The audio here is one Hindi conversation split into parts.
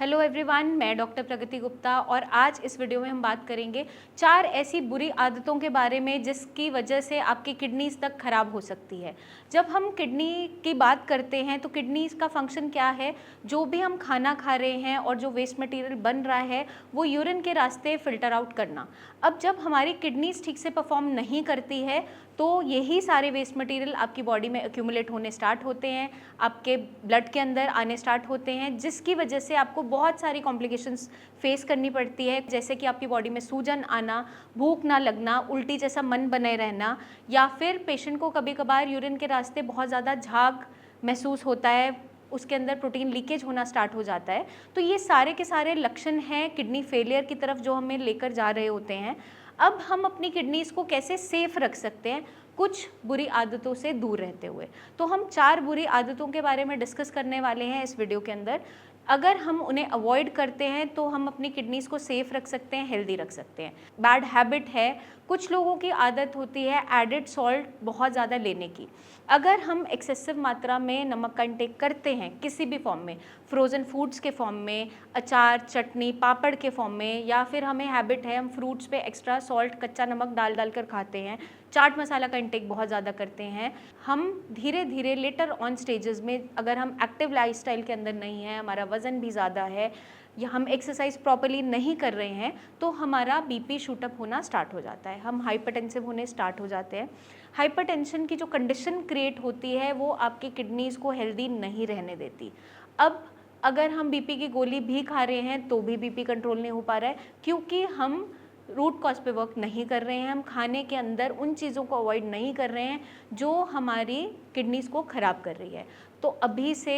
हेलो एवरीवन, मैं डॉक्टर प्रगति गुप्ता और आज इस वीडियो में हम बात करेंगे 4 ऐसी बुरी आदतों के बारे में जिसकी वजह से आपकी किडनीज तक खराब हो सकती है। जब हम किडनी की बात करते हैं तो किडनीज का फंक्शन क्या है? जो भी हम खाना खा रहे हैं और जो वेस्ट मटेरियल बन रहा है वो यूरिन के रास्ते फिल्टर आउट करना। अब जब हमारी किडनीज ठीक से परफॉर्म नहीं करती है तो यही सारे वेस्ट मटेरियल आपकी बॉडी में एक्यूमुलेट होने स्टार्ट होते हैं, आपके ब्लड के अंदर आने स्टार्ट होते हैं, जिसकी वजह से आपको बहुत सारी कॉम्प्लिकेशंस फेस करनी पड़ती है, जैसे कि आपकी बॉडी में सूजन आना, भूख ना लगना, उल्टी जैसा मन बने रहना, या फिर पेशेंट को कभी कभार यूरिन के रास्ते बहुत ज़्यादा झाग महसूस होता है, उसके अंदर प्रोटीन लीकेज होना स्टार्ट हो जाता है। तो ये सारे के सारे लक्षण हैं किडनी फेलियर की तरफ जो हमें लेकर जा रहे होते हैं। अब हम अपनी किडनीज को कैसे सेफ रख सकते हैं कुछ बुरी आदतों से दूर रहते हुए? तो हम 4 बुरी आदतों के बारे में डिस्कस करने वाले हैं इस वीडियो के अंदर। अगर हम उन्हें अवॉइड करते हैं तो हम अपनी किडनीज को सेफ रख सकते हैं, हेल्दी रख सकते हैं। बैड हैबिट है, कुछ लोगों की आदत होती है एडेड सॉल्ट बहुत ज़्यादा लेने की। अगर हम एक्सेसिव मात्रा में नमक का इंटेक करते हैं किसी भी फॉर्म में, फ्रोज़न फूड्स के फॉर्म में, अचार, चटनी, पापड़ के फॉर्म में, या फिर हमें हैबिट है हम फ्रूट्स पे एक्स्ट्रा सॉल्ट, कच्चा नमक डाल कर खाते हैं, चाट मसाला का इंटेक बहुत ज़्यादा करते हैं, हम धीरे धीरे लेटर ऑन स्टेजेस में, अगर हम एक्टिव लाइफस्टाइल के अंदर नहीं है, हमारा वज़न भी ज़्यादा है, या हम एक्सरसाइज प्रॉपर्ली नहीं कर रहे हैं, तो हमारा बीपी शूटअप होना स्टार्ट हो जाता है, हम हाइपरटेंसिव होने स्टार्ट हो जाते हैं। हाइपरटेंशन की जो कंडीशन क्रिएट होती है वो आपकी किडनीज़ को हेल्दी नहीं रहने देती। अब अगर हम बीपी की गोली भी खा रहे हैं तो भी बीपी कंट्रोल नहीं हो पा रहा है, क्योंकि हम रूट कॉज पे वर्क नहीं कर रहे हैं, हम खाने के अंदर उन चीज़ों को अवॉइड नहीं कर रहे हैं जो हमारी किडनीज़ को ख़राब कर रही है। तो अभी से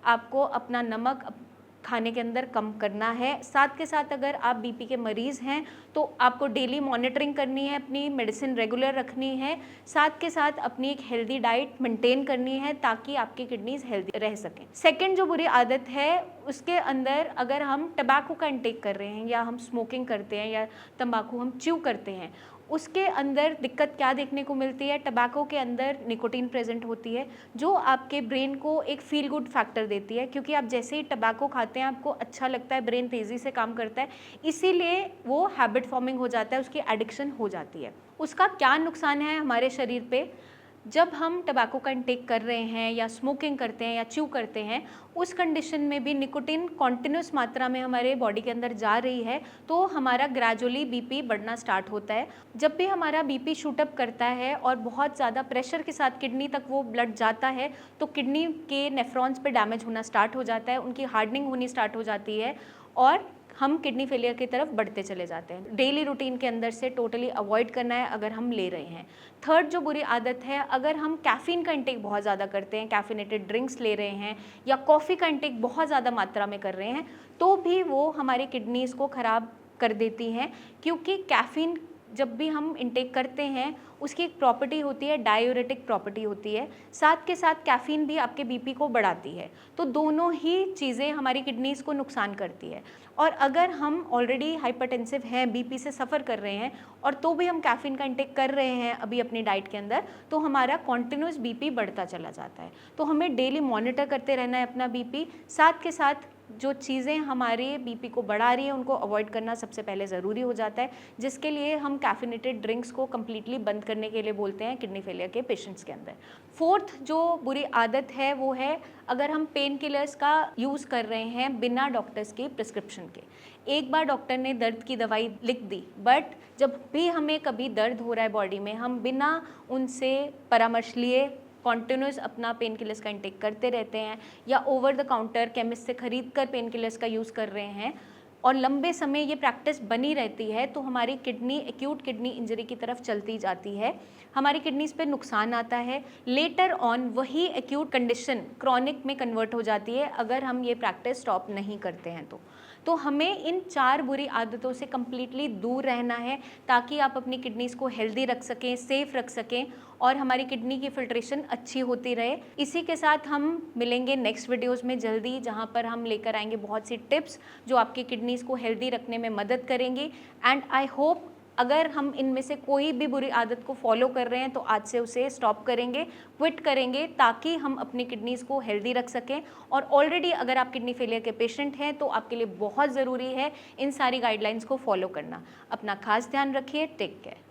आपको अपना नमक खाने के अंदर कम करना है। साथ के साथ अगर आप बीपी के मरीज़ हैं तो आपको डेली मॉनिटरिंग करनी है, अपनी मेडिसिन रेगुलर रखनी है, साथ के साथ अपनी एक हेल्दी डाइट मेंटेन करनी है ताकि आपकी किडनीज हेल्दी रह सकें। सेकंड जो बुरी आदत है उसके अंदर, अगर हम टबैको का इंटेक कर रहे हैं या हम स्मोकिंग करते हैं या तंबाकू हम च्यू करते हैं, उसके अंदर दिक्कत क्या देखने को मिलती है? टबैको के अंदर निकोटीन प्रेजेंट होती है जो आपके ब्रेन को एक फील गुड फैक्टर देती है, क्योंकि आप जैसे ही टबैको खाते हैं आपको अच्छा लगता है, ब्रेन तेज़ी से काम करता है, इसीलिए वो हैबिट फॉर्मिंग हो जाता है, उसकी एडिक्शन हो जाती है। उसका क्या नुकसान है हमारे शरीर पे? जब हम टबैको का इंटेक कर रहे हैं या स्मोकिंग करते हैं या च्यू करते हैं, उस कंडीशन में भी निकोटीन कॉन्टिन्यूस मात्रा में हमारे बॉडी के अंदर जा रही है तो हमारा ग्रेजुअली बीपी बढ़ना स्टार्ट होता है। जब भी हमारा बीपी शूटअप करता है और बहुत ज़्यादा प्रेशर के साथ किडनी तक वो ब्लड जाता है तो किडनी के नेफ्रॉन्स पे डैमेज होना स्टार्ट हो जाता है, उनकी हार्डनिंग होनी स्टार्ट हो जाती है और हम किडनी फेलियर की तरफ बढ़ते चले जाते हैं। डेली रूटीन के अंदर से टोटली अवॉइड करना है अगर हम ले रहे हैं। थर्ड जो बुरी आदत है, अगर हम कैफ़ीन का इंटेक बहुत ज़्यादा करते हैं, कैफिनेटेड ड्रिंक्स ले रहे हैं या कॉफ़ी का इंटेक बहुत ज़्यादा मात्रा में कर रहे हैं, तो भी वो हमारी किडनीज़ को ख़राब कर देती हैं, क्योंकि कैफ़ीन जब भी हम इंटेक करते हैं उसकी एक प्रॉपर्टी होती है, डायूरेटिक प्रॉपर्टी होती है, साथ के साथ कैफ़ीन भी आपके बीपी को बढ़ाती है। तो दोनों ही चीज़ें हमारी किडनीज़ को नुकसान करती है। और अगर हम ऑलरेडी हाइपरटेंसिव हैं, बीपी से सफ़र कर रहे हैं और तो भी हम कैफ़ीन का इंटेक कर रहे हैं अभी अपनी डाइट के अंदर, तो हमारा कॉन्टिन्यूस बीपी बढ़ता चला जाता है। तो हमें डेली मॉनिटर करते रहना है अपना बीपी, साथ के साथ जो चीज़ें हमारे बीपी को बढ़ा रही हैं उनको अवॉइड करना सबसे पहले ज़रूरी हो जाता है, जिसके लिए हम कैफिनेटेड ड्रिंक्स को कम्प्लीटली बंद करने के लिए बोलते हैं किडनी फेलियर के पेशेंट्स के अंदर। फोर्थ जो बुरी आदत है वो है, अगर हम पेन किलर्स का यूज़ कर रहे हैं बिना डॉक्टर्स की प्रिस्क्रिप्शन के। एक बार डॉक्टर ने दर्द की दवाई लिख दी, बट जब भी हमें कभी दर्द हो रहा है बॉडी में, हम बिना उनसे परामर्श लिए कॉन्टिन्यूस अपना पेन किलर्स का इंटेक करते रहते हैं या ओवर द काउंटर केमिस्ट से ख़रीद कर पेन किलर्स का यूज़ कर रहे हैं और लंबे समय ये प्रैक्टिस बनी रहती है, तो हमारी किडनी एक्यूट किडनी इंजरी की तरफ चलती जाती है, हमारी किडनीज़ पे नुकसान आता है। लेटर ऑन वही एक्यूट कंडीशन क्रॉनिक में कन्वर्ट हो जाती है अगर हम ये प्रैक्टिस स्टॉप नहीं करते हैं तो हमें इन 4 बुरी आदतों से कम्प्लीटली दूर रहना है ताकि आप अपनी किडनीज़ को हेल्दी रख सकें, सेफ़ रख सकें और हमारी किडनी की फिल्ट्रेशन अच्छी होती रहे। इसी के साथ हम मिलेंगे नेक्स्ट वीडियोज़ में जल्दी, जहाँ पर हम लेकर आएंगे बहुत सी टिप्स जो आपकी किडनीज़ को हेल्दी रखने में मदद करेंगी। एंड आई होप अगर हम इनमें से कोई भी बुरी आदत को फॉलो कर रहे हैं तो आज से उसे स्टॉप करेंगे, क्विट करेंगे, ताकि हम अपनी किडनीज़ को हेल्दी रख सकें। और ऑलरेडी अगर आप किडनी फेलियर के पेशेंट हैं तो आपके लिए बहुत ज़रूरी है इन सारी गाइडलाइंस को फॉलो करना। अपना खास ध्यान रखिए। Take care.